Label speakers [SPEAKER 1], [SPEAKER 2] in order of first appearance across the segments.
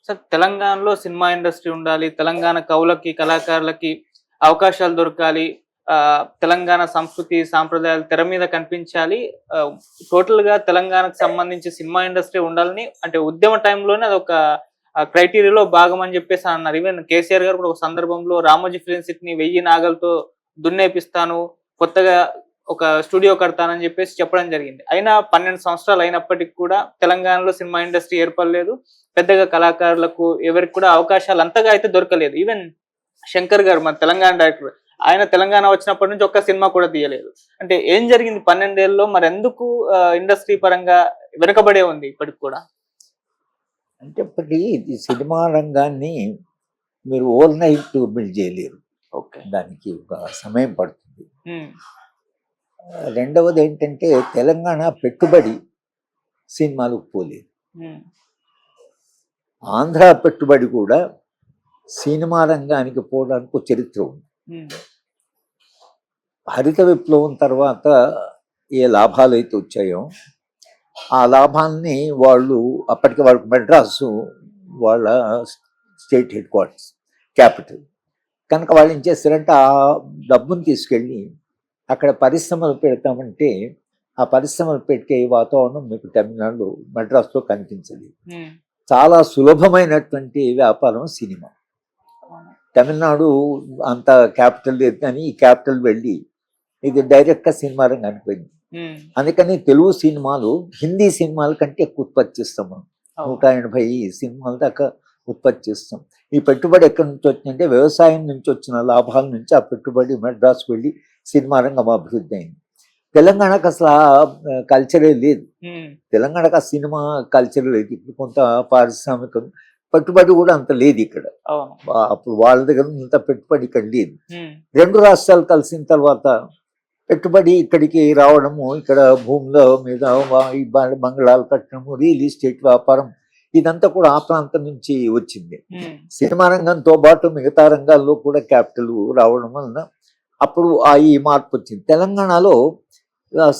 [SPEAKER 1] Sir తెలంగాణలో cinema industry ఉండాలి. తెలంగాణ కవులకి, కళాకారులకి అవకాశాలు దొరకాలి. తెలంగాణ సంస్కృతి, సాంప్రదాయాలు తెర మీద కనిపించాలి. టోటల్‌గా తెలంగాణకు సంబంధించి సినిమా ఇండస్ట్రీ ఉండాలని అంటే ఉద్యమ టైంలోనే అదొక క్రైటీరియాలో భాగం అని చెప్పేసి అన్నారు. ఈవెన్ కేసీఆర్ గారు కూడా ఒక సందర్భంలో రామోజీ ఫిల్మ్ సిటీని 1000 నాగలతో దున్నేపిస్తాను. కొత్తగా ఒక స్టూడియో కడతానని చెప్పేసి చెప్పడం జరిగింది. అయినా 12 సంవత్సరాలు అయినప్పటికి కూడా తెలంగాణలో సినిమా ఇండస్ట్రీ ఏర్పడలేదు. పెద్దగా కళాకారులకు ఎవరికి కూడా అవకాశాలు అంతగా అయితే దొరకలేదు. ఈవెన్ శంకర్ గారు మన తెలంగాణ డైరెక్టర్. ఆయన తెలంగాణ వచ్చినప్పటి నుంచి ఒక్క సినిమా కూడా తీయలేదు. అంటే ఏం జరిగింది 12 ఏళ్లలో మరెందుకు ఇండస్ట్రీ పరంగా వెనుకబడే ఉంది ఇప్పటికి కూడా?
[SPEAKER 2] అంటే ఇది సినిమా రంగాన్ని మీరు ఓవర్ నైట్ బిల్డ్ చేయలేరు.
[SPEAKER 1] ఓకే.
[SPEAKER 2] దానికి ఒక సమయం పడుతుంది. రెండవది ఏంటంటే తెలంగాణ పెట్టుబడి సినిమాలకు పోలేదు. ఆంధ్ర పెట్టుబడి కూడా సినిమా రంగానికి పోవడానికి ఒక చరిత్ర ఉంది. హరిత విప్లవం తర్వాత ఏ లాభాలు అయితే వచ్చాయో ఆ లాభాలని వాళ్ళు అప్పటికి వాళ్ళకి మెడ్రాసు వాళ్ళ స్టేట్ హెడ్ క్వార్టర్స్ క్యాపిటల్ కనుక వాళ్ళు ఏం చేస్తారంటే ఆ డబ్బును తీసుకెళ్ళి అక్కడ పరిశ్రమలు పెడతామంటే ఆ పరిశ్రమలు పెట్టే వాతావరణం మీకు తమిళనాడు మెడ్రాస్లో కనిపించలేదు. చాలా సులభమైనటువంటి వ్యాపారం సినిమా. తమిళనాడు అంత క్యాపిటల్ లేదు కానీ ఈ క్యాపిటల్ వెళ్ళి ఇది డైరెక్ట్గా సినిమా రంగానికి పోయింది. అందుకని తెలుగు సినిమాలు హిందీ సినిమాల కంటే ఎక్కువ ఉత్పత్తి చేస్తాం. మనం 180 సినిమాల దాకా ఉత్పత్తి చేస్తాం. ఈ పెట్టుబడి ఎక్కడి నుంచి వచ్చిందంటే వ్యవసాయం నుంచి వచ్చిన లాభాల నుంచి ఆ పెట్టుబడి మెడ్రాస్ వెళ్ళి సినిమా రంగం అభివృద్ధి అయింది. తెలంగాణకు అసలు కల్చరే లేదు. తెలంగాణకు ఆ సినిమా కల్చర్ లేదు. ఇప్పుడు కొంత పారిశ్రామిక పెట్టుబడి కూడా అంత లేదు ఇక్కడ. అప్పుడు వాళ్ళ దగ్గర అంత పెట్టుబడి ఇక్కడ లేదు. రెండు రాష్ట్రాలు కలిసిన తర్వాత పెట్టుబడి ఇక్కడికి రావడము, ఇక్కడ భూముల మీద ఈ బంగ్లాలు కట్టడము, రియల్ ఎస్టేట్ వ్యాపారం ఇదంతా కూడా ఆ ప్రాంతం నుంచి వచ్చింది. సినిమా రంగంతో పాటు మిగతా రంగాల్లో కూడా క్యాపిటల్ రావడం వలన అప్పుడు ఈ మార్పు వచ్చింది. తెలంగాణలో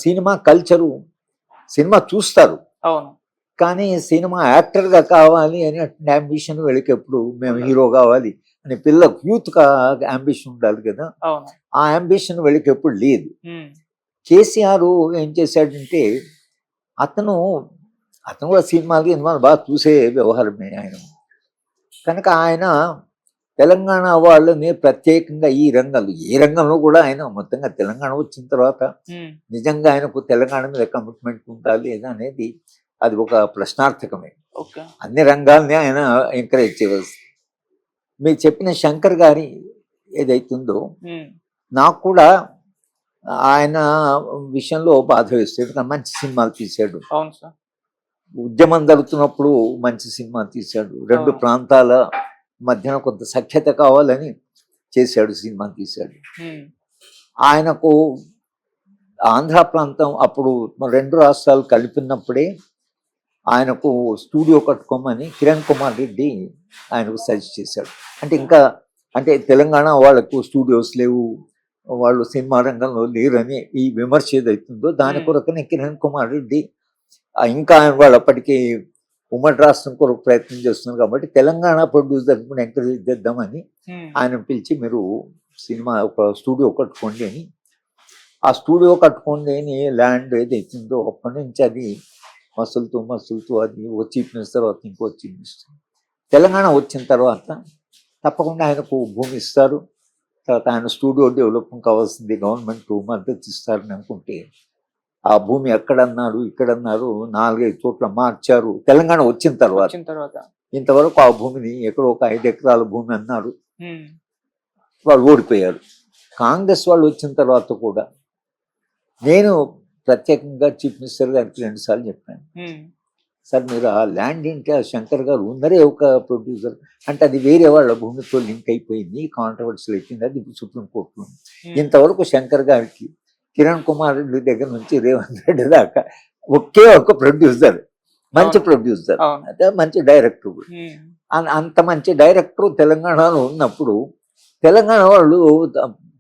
[SPEAKER 2] సినిమా కల్చరు, సినిమా చూస్తారు కానీ సినిమా యాక్టర్గా కావాలి అని అంబిషన్ వీళ్ళకి ఎప్పుడు మేము హీరో కావాలి అని పిల్లలకు యూత్గా అంబిషన్ ఉండాలి కదా, ఆ అంబిషన్ వీళ్ళకి ఎప్పుడు లేదు. కేసీఆర్ ఏం చేశాడంటే అతను కూడా సినిమాలు బాగా చూసే వ్యవహారమే ఆయన. కనుక ఆయన తెలంగాణ వాళ్ళని ప్రత్యేకంగా ఈ రంగాలు ఏ రంగంలో కూడా ఆయన మొత్తంగా తెలంగాణ వచ్చిన తర్వాత నిజంగా ఆయనకు తెలంగాణ మీద కమిట్మెంట్ ఉండాలి లేదా అనేది అది ఒక ప్రశ్నార్థకమే. అన్ని రంగాల్ని ఆయన ఎంకరేజ్ చేయవలసి. మీరు చెప్పిన శంకర్ గారి ఏదైతుందో నాకు కూడా ఆయన విషయంలో బాధ వేస్తుంది. మంచి సినిమాలు తీశాడు. ఉద్యమం జరుగుతున్నప్పుడు మంచి సినిమా తీశాడు. రెండు ప్రాంతాల మధ్యన కొంత సఖ్యత కావాలని చేశాడు, సినిమా తీశాడు. ఆయనకు ఆంధ్ర ప్రాంతం అప్పుడు రెండు రాష్ట్రాలు కలిపినప్పుడే ఆయనకు స్టూడియో కట్టుకోమని కిరణ్ కుమార్ రెడ్డి ఆయనకు సజెస్ట్ చేశాడు. అంటే తెలంగాణ వాళ్ళకు స్టూడియోస్ లేవు, వాళ్ళు సినిమా రంగంలో లేరని ఈ విమర్శ ఏదైతుందో దాని కొరకనే కిరణ్ కుమార్ రెడ్డి ఇంకా వాళ్ళు అప్పటికి ఉమ్మడి రాష్ట్రం కొరకు ప్రయత్నం చేస్తున్నారు కాబట్టి తెలంగాణ ప్రొడ్యూసర్ కూడా ఎంకరేజ్ చేద్దామని ఆయన పిలిచి మీరు సినిమా ఒక స్టూడియో కట్టుకోండి అని. ఆ స్టూడియో కట్టుకోండి అని ల్యాండ్ ఏదైతుందో అప్పటి నుంచి అది మసులుతూ అది ఓ చీఫ్ మినిస్టర్ తర్వాత ఇంకో చీఫ్ మినిస్టర్. తెలంగాణ వచ్చిన తర్వాత తప్పకుండా ఆయనకు భూమి ఇస్తారు. తర్వాత ఆయన స్టూడియో డెవలప్మెంట్ కావాల్సింది గవర్నమెంట్ మద్దతు ఇస్తారని అనుకుంటే ఆ భూమి ఎక్కడన్నారు ఇక్కడన్నారు 4-5 చోట్ల మార్చారు. తెలంగాణ వచ్చిన తర్వాత ఇంతవరకు ఆ భూమిని ఎక్కడో ఒక 5 ఎకరాల భూమి అన్నారు, వాళ్ళు ఓడిపోయారు. కాంగ్రెస్ వాళ్ళు వచ్చిన తర్వాత కూడా నేను ప్రత్యేకంగా చీఫ్ మినిస్టర్ గారికి 2 సార్లు చెప్పాను, సార్ మీరు ఆ ల్యాండ్ ఏంటి, ఆ శంకర్ గారు ఉన్నరే ఒక ప్రొడ్యూసర్ అంటే అది వేరే వాళ్ళ భూమితో లింక్ అయిపోయింది, కాంట్రవర్సీలు అయిపోయింది, అది సుప్రీంకోర్టులో. ఇంతవరకు శంకర్ గారికి కిరణ్ కుమార్ రెడ్డి దగ్గర నుంచి రేవంత్ రెడ్డి దాకా ఒకే ఒక ప్రొడ్యూసర్, మంచి ప్రొడ్యూసర్, అదే మంచి డైరెక్టర్. అంత మంచి డైరెక్టర్ తెలంగాణలో ఉన్నప్పుడు తెలంగాణ వాళ్ళు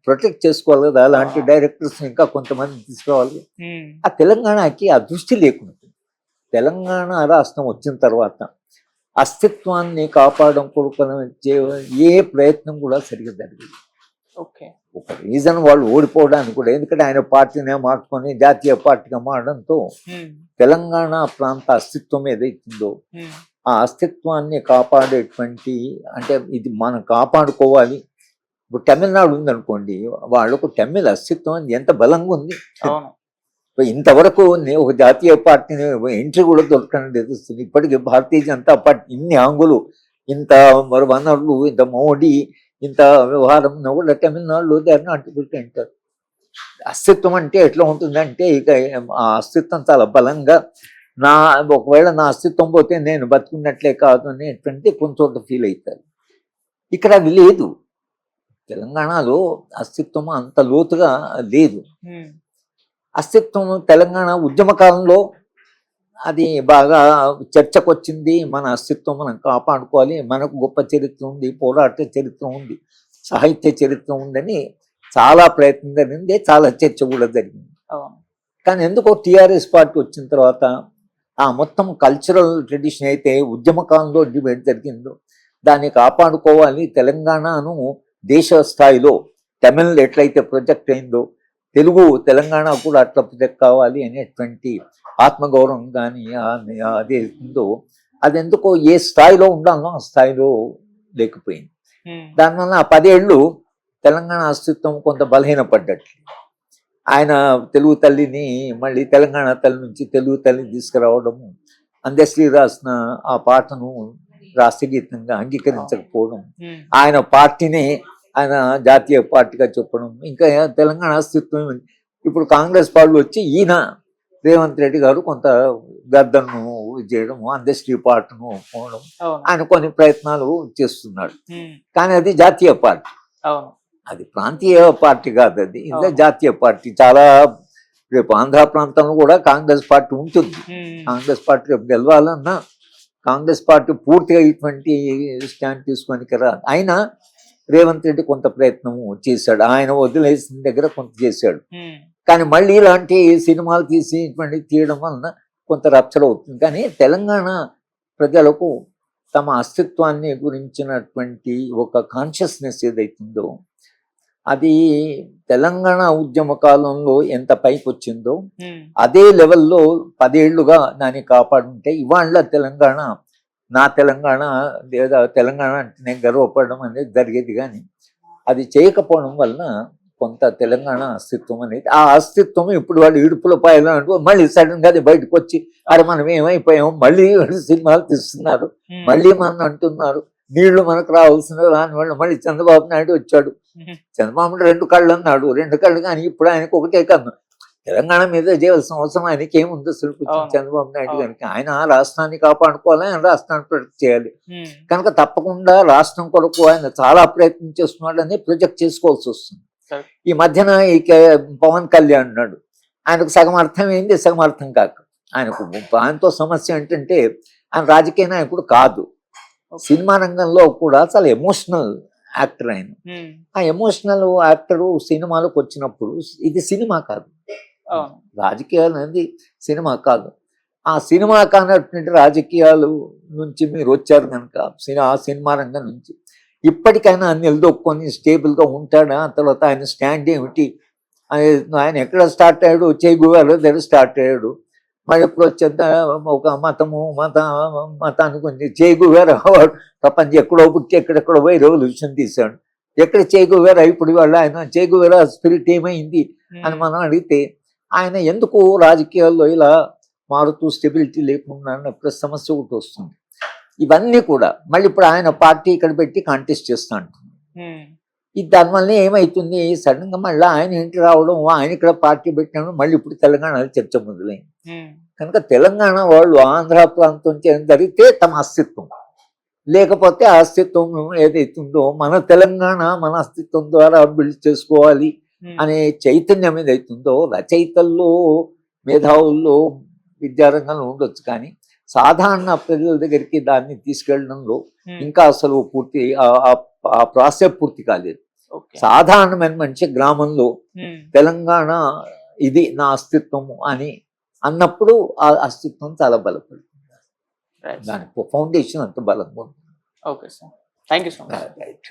[SPEAKER 2] ప్రొటెక్ట్ చేసుకోవాలి కదా, అలాంటి డైరెక్టర్స్ ఇంకా కొంతమంది తీసుకురావాలి. ఆ తెలంగాణకి ఆ దృష్టి లేకుండా తెలంగాణ రాష్ట్రం వచ్చిన తర్వాత అస్తిత్వాన్ని కాపాడడం కొరకు ఏ ప్రయత్నం కూడా సరిగ్గా జరగదు.
[SPEAKER 1] ఓకే.
[SPEAKER 2] ఒక రీజన్ వాళ్ళు ఓడిపోవడానికి కూడా, ఎందుకంటే ఆయన పార్టీనే మార్చుకొని జాతీయ పార్టీగా మారడంతో తెలంగాణ ప్రాంత అస్తిత్వం ఏదైతుందో ఆ అస్తిత్వాన్ని కాపాడేటువంటి, అంటే ఇది మనం కాపాడుకోవాలి. ఇప్పుడు తమిళనాడు ఉందనుకోండి, వాళ్ళకు తమిళ అస్తిత్వం ఎంత బలంగా ఉంది. ఇంతవరకు ఒక జాతీయ పార్టీని ఎంట్రీ కూడా దొరకని తెలుస్తుంది. ఇప్పటికీ భారతీయ జనతా పార్టీ ఇన్ని ఆంగులు, ఇంత మరి వనరులు, ఇంత మోడీ, ఇంత వ్యవహారం కూడా తమిళనాడులో దాన్ని అంటుకుంటారు. అస్తిత్వం అంటే ఎట్లా ఉంటుందంటే, ఇక ఆ అస్తిత్వం చాలా బలంగా, ఒకవేళ నా అస్తిత్వం పోతే నేను బతుకున్నట్లే కాదు అనేటువంటి కొంచెం ఫీల్ అవుతారు. ఇక్కడ అది లేదు. తెలంగాణలో అస్తిత్వం అంత లోతుగా లేదు. అస్తిత్వం తెలంగాణ ఉద్యమ కాలంలో అది బాగా చర్చకు వచ్చింది. మన అస్తిత్వం మనం కాపాడుకోవాలి, మనకు గొప్ప చరిత్ర ఉంది, పోరాట చరిత్ర ఉంది, సాహిత్య చరిత్ర ఉందని చాలా ప్రయత్నం జరిగింది, చాలా చర్చ కూడా జరిగింది. కానీ ఎందుకో టీఆర్ఎస్ పార్టీ వచ్చిన తర్వాత ఆ మొత్తం కల్చరల్ ట్రెడిషన్ అయితే ఉద్యమ కాలంలో డిబేట్ జరిగిందో దాన్ని కాపాడుకోవాలి, తెలంగాణను దేశ స్థాయిలో తమిళ్ ఎట్లయితే ప్రొజెక్ట్ అయిందో తెలుగు తెలంగాణ కూడా అట్లా ప్రొజెక్ట్ కావాలి అనేటువంటి ఆత్మగౌరవం కానీ అదే ఉందో, అది ఎందుకో ఏ స్థాయిలో ఉండాలో ఆ స్థాయిలో లేకపోయింది. దానివల్ల ఆ 10 ఏళ్ళు తెలంగాణ అస్తిత్వం కొంత బలహీనపడ్డట్లు. ఆయన తెలుగు తల్లిని మళ్ళీ తెలంగాణ తల్లి నుంచి తెలుగు తల్లిని తీసుకురావడము, అందశ్రీ రాసిన ఆ పాటను రాష్ట్రగీతంగా అంగీకరించకపోవడం, ఆయన పార్టీని ఆయన జాతీయ పార్టీగా చెప్పడం, ఇంకా తెలంగాణ అస్తిత్వం. ఇప్పుడు కాంగ్రెస్ పార్టీ వచ్చి ఈయన రేవంత్ రెడ్డి గారు కొంత గద్దను చేయడం, అందశ్రీ పాటను పోవడం, ఆయన కొన్ని ప్రయత్నాలు చేస్తున్నాడు. కానీ అది జాతీయ పార్టీ, అది ప్రాంతీయ పార్టీ కాదు, అది జాతీయ పార్టీ. చాలా రేపు ఆంధ్ర ప్రాంతంలో కూడా కాంగ్రెస్ పార్టీ ఉంటుంది. కాంగ్రెస్ పార్టీ రేపు గెలవాలన్నా కాంగ్రెస్ పార్టీ పూర్తిగా ఇటువంటి స్టాండ్ తీసుకొని కదా. అయినా రేవంత్ రెడ్డి కొంత ప్రయత్నం చేశాడు, ఆయన వదిలేసిన దగ్గర కొంత చేశాడు. కానీ మళ్ళీ ఇలాంటి సినిమాలు తీసి ఇటువంటి తీయడం వలన కొంత రప్చర్ అవుతుంది. కానీ తెలంగాణ ప్రజలకు తమ అస్తిత్వాన్ని గురించినటువంటి ఒక కాన్షియస్నెస్ ఏదైతుందో అది తెలంగాణ ఉద్యమ కాలంలో ఎంత పైకి వచ్చిందో అదే లెవెల్లో 10 ఏళ్లుగా దాన్ని కాపాడుంటే ఇవాళ తెలంగాణ, నా తెలంగాణ లేదా తెలంగాణ అంటే నేను గర్వపడడం అనేది జరిగేది. కానీ అది చేయకపోవడం వలన కొంత తెలంగాణ అస్తిత్వం అనేది, ఆ అస్తిత్వం ఇప్పుడు వాళ్ళు ఇడుపుల పాయలు అంటూ మళ్ళీ సడన్ గా అది బయటకు వచ్చి అరే మనం ఏమైపోయాము, మళ్ళీ సినిమాలు తీస్తున్నారు, మళ్ళీ మనం అంటున్నారు నీళ్లు మనకు రావాల్సిన దాని వల్ల. మళ్ళీ చంద్రబాబు నాయుడు వచ్చాడు, చంద్రబాబు 2 కళ్ళు అన్నాడు, 2 కళ్ళు, కానీ ఇప్పుడు ఆయనకు ఒకటే కన్ను. తెలంగాణ మీద చేయవలసిన అవసరం ఆయనకి ఏముంది అసలు చంద్రబాబు నాయుడు గారికి? ఆయన రాష్ట్రాన్ని కాపాడుకోవాలి, ఆయన రాష్ట్రాన్ని ప్రొటెక్ట్ చేయాలి. కనుక తప్పకుండా రాష్ట్రం కొరకు ఆయన చాలా ప్రయత్నం చేస్తున్నాడని ప్రొజెక్ట్ చేసుకోవాల్సి వస్తుంది. ఈ మధ్యన ఇక పవన్ కళ్యాణ్ అన్నాడు, ఆయనకు సగం అర్థమైంది, సగం అర్థం కాక. ఆయనతో సమస్య ఏంటంటే ఆయన రాజకీయ నాయకుడు కాదు, సినిమా రంగంలో కూడా చాలా ఎమోషనల్ యాక్టర్ ఆయన. ఆ ఎమోషనల్ యాక్టరు సినిమాలకు వచ్చినప్పుడు ఇది సినిమా కాదు, రాజకీయాలు అనేది సినిమా కాదు. ఆ సినిమా కానటువంటి రాజకీయాలు నుంచి మీరు వచ్చారు కనుక ఆ సినిమా రంగం నుంచి ఇప్పటికైనా నిలదొక్కొని స్టేబుల్గా ఉంటాడా, తర్వాత ఆయన స్టాండ్ ఏమిటి, ఆయన ఎక్కడ స్టార్ట్ అయ్యాడు, చేగువాలో దగ్గర స్టార్ట్ అయ్యాడు. మరి ఎప్పుడు వచ్చేంత ఒక మతాన్ని కొంచెం చేగువారు ప్రపంచం ఎక్కడో పుట్టి ఎక్కడెక్కడో పోయి రెవల్యూషన్ తీశాడు. ఎక్కడ చేగువారు ఇప్పుడు వాళ్ళు ఆయన చేగువారు స్పిరిట్ ఏమైంది అని మనం అడిగితే ఆయన ఎందుకు రాజకీయాల్లో ఇలా మారుతూ స్టెబిలిటీ లేకుండా అన్నప్పుడు సమస్య ఒకటి వస్తుంది. ఇవన్నీ కూడా మళ్ళీ ఇప్పుడు ఆయన పార్టీ ఇక్కడ పెట్టి కాంటెస్ట్ చేస్తా అంటుంది. ఇది దానివల్ల ఏమవుతుంది, సడన్ గా మళ్ళీ ఆయన ఇంటి రావడం, ఆయన ఇక్కడ పార్టీ పెట్టడం, మళ్ళీ ఇప్పుడు తెలంగాణలో చర్చ మొదలైంది. కనుక తెలంగాణ వాళ్ళు ఆంధ్ర ప్రాంతం జరిగితే తమ అస్తిత్వం, లేకపోతే ఆ అస్తిత్వం ఏదైతుందో మన తెలంగాణ మన అస్తిత్వం ద్వారా బిల్డ్ చేసుకోవాలి అనే చైతన్యం ఏదైతుందో రచయితల్లో, మేధావుల్లో, విద్యారంగంలో ఉండొచ్చు. కానీ సాధారణ ప్రజల దగ్గరికి దాన్ని తీసుకెళ్లడంలో ఇంకా అసలు పూర్తి ఆ ప్రాసెస్ పూర్తి కాలేదు. సాధారణమైన మనిషి గ్రామంలో తెలంగాణ ఇది నా అస్తిత్వము అని అన్నప్పుడు ఆ అస్తిత్వం చాలా బలపడుతుంది.
[SPEAKER 1] రైట్
[SPEAKER 2] దానికి ఫౌండేషన్ అంత బలంగా ఉంది.
[SPEAKER 1] Okay sir, thank you so much.
[SPEAKER 2] Right